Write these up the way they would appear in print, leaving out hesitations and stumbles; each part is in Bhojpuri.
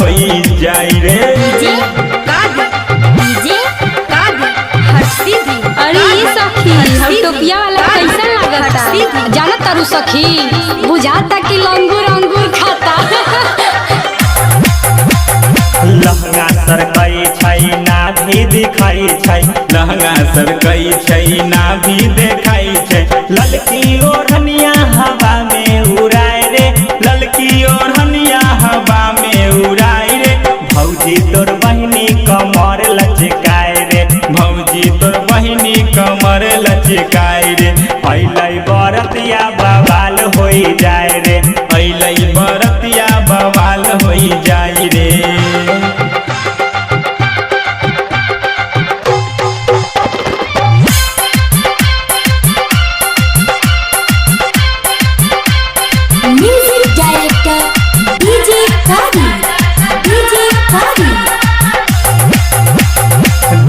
होई जाई रे। अरे ये सखी हम टोपिया वाला कैसा लागता जाना तारू सखी बुझाता कि लंगूर अंगूर खाता। लहंगा सरकई छै ना भी दिखाई छै, लहंगा सरकई छै ना भी देखाई छै। ललकी ओढ़निया हवा में उड़ाए रे, ललकी ओढ़निया हवा में उड़ाए रे। भौजी तोर बहिनी कमर लचकाए रे, भौजी तोर बहिनी कमर लचकाए रे। अइलै बरतिया बवाल होई जाए रे, अइलै बरतिया बवाल होई जाए रे।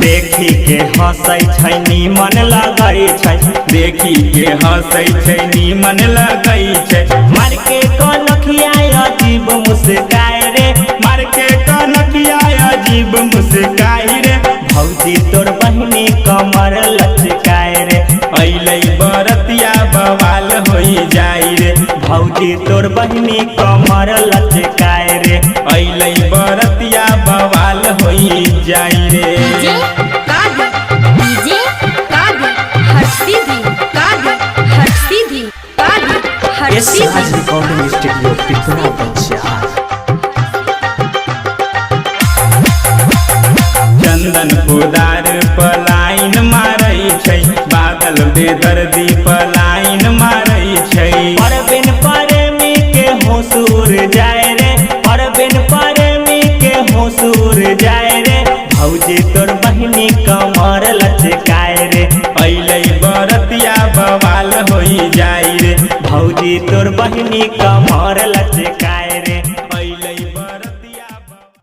देखी के हंसै छै नीमन लगै छै, देखी के हंसै छै नीमन लगै छै। मार के कनखिया अजीब मुस्काए रे, मार के कनखिया अजीब मुस्काए रे। भौजी तोर बहिनी कमर लचकाए रे, अइलै बरतिया बवाल होई जाई रे। भौजी तोर बहिनी कमर लचकाए रे, अइलै बरतिया बवाल होई जाई रे। रिकॉर्डिंग स्टूडियो पिपरा पंचायत। चंदन पुदार पलाइन मारै छै, बादल बेदर्दी पलाइन मारै छै। परबिन प्रेमी के होसूर जाए रे, परबिन प्रेमी के होसूर जाए रे। भौजी तोर बहिनी कमर लचकाए रे, अइलै बरतिया बवाल होई जाई रे। भौजी तोर बहिनी कमर लचकाए।